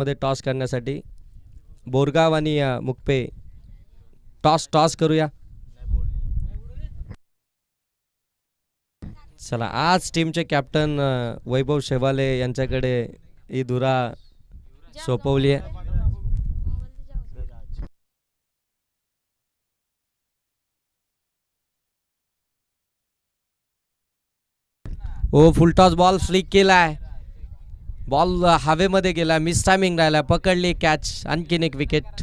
मध्ये टॉस करण्यासाठी बोरगाव आणि मुक्पे टॉस करूया. चला आज टीमचे कॅप्टन वैभव शेवाले यांच्याकडे ही धुरा सोपवली आहे. ओ फुल टॉस बॉल फ्लिक केलाय. बॉल हवेमध्ये गेला, मिस टायमिंग राहिला, पकडली कॅच, आणखीन एक विकेट.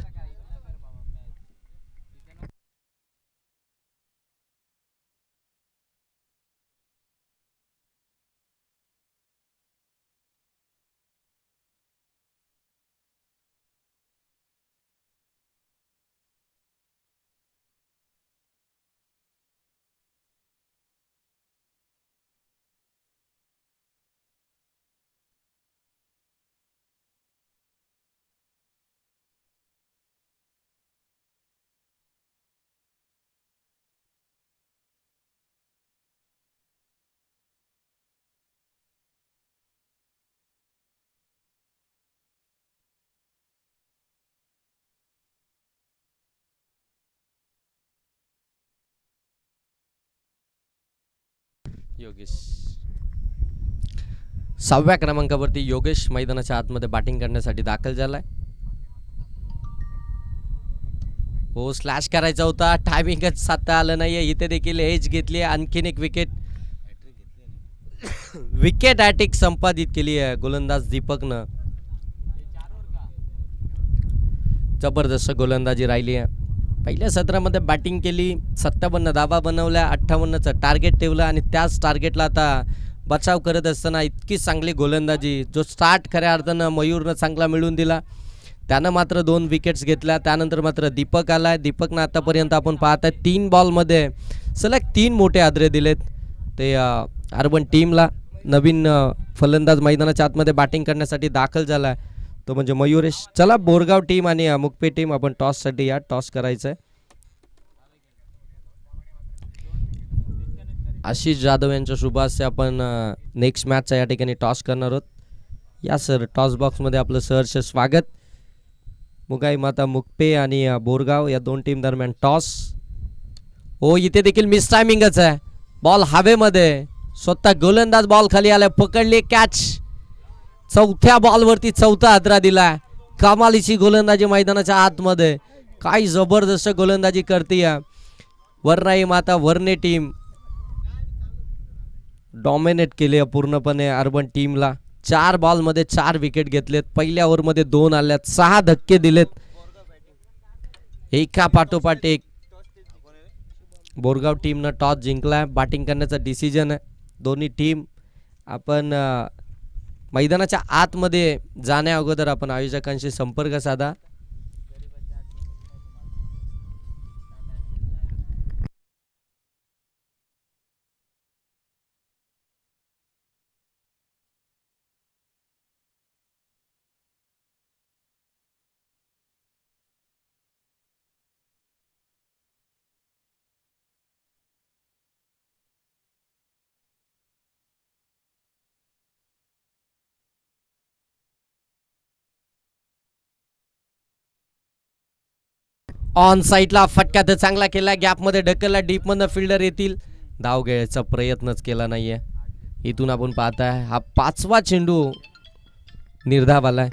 योगेश 6व्या क्रमांकावरती योगेश मैदानाच्या आतमध्ये बॅटिंग करण्यासाठी दाखल झालाय. हो स्लॅश करायचा होता, टायमिंगच साधता आलं नाहीये. इथे देखील एज घेतली, आणखीन एक विकेट. विकेट हॅट्रिक संपादित केली आहे गोलंदाज दीपकनं. जबरदस्त गोलंदाजी राहिली आहे. पहिल्या सत्रामध्ये बॅटिंग केली, 57 धावा बनवल्या, 58चं टार्गेट ठेवलं आणि त्याच टार्गेटला आता बचाव करत असताना इतकी चांगली गोलंदाजी, जो स्टार्ट खऱ्या अर्थानं मयूरनं चांगला मिळवून दिला. त्यानं मात्र 2 विकेट्स घेतल्या. त्यानंतर मात्र दीपक आलाय. दीपकनं आतापर्यंत आपण पाहताय 3 बॉलमध्ये सलग 3 मोठे आदरे दिलेत ते अर्बन टीमला. नवीन फलंदाज मैदानाच्या आतमध्ये बॅटिंग करण्यासाठी दाखल झाला आहे तो म्हणजे मयुरेश. चला बोरगाव टीम आणि मुक्पे टीम आपण टॉससाठी या. टॉस करायचं आहे. आशिष जाधव यांच्या शुभ हस्ते आपण नेक्स्ट मॅचचा या ठिकाणी टॉस करणार आहोत. या सर टॉस बॉक्समध्ये आपलं सहर्ष स्वागत. मुगाई माता मुक्पे आणि बोरगाव या 2 टीम दरम्यान टॉस. हो इथे देखील मिस टायमिंगच आहे. बॉल हवेमध्ये, स्वतः गोलंदाज बॉल खाली आलाय, पकडली कॅच. 4थ्या बॉलवरती 4था आदरा दिलाय. कमालीची गोलंदाजी मैदानाच्या आतमध्ये, काय जबरदस्त गोलंदाजी करते. वर्णाई माता वर्णे टीम डॉमिनेट केले पूर्णपणे अर्बन टीमला. 4 बॉलमध्ये 4 विकेट घेतलेत. पहिल्या ओव्हरमध्ये 2 आल्यात, 6 धक्के दिलेत एका पाठोपाठ एक. बोरगाव टीमनं टॉस जिंकलाय. बॅटिंग करण्याचा डिसिजन आहे दोन्ही टीम. आपण मैदानाच्या आतमध्ये जाण्या अगोदर आपण आयोजकांशी संपर्क साधा. ऑन साईडला फटका तर चांगला केला, गॅपमध्ये ढकलला, डीपमधनं फिल्डर येतील. धाव घ्यायचा प्रयत्नच केला नाहीये. इथून आपण पाहताय हा 5वा चेंडू निर्धाव आलाय.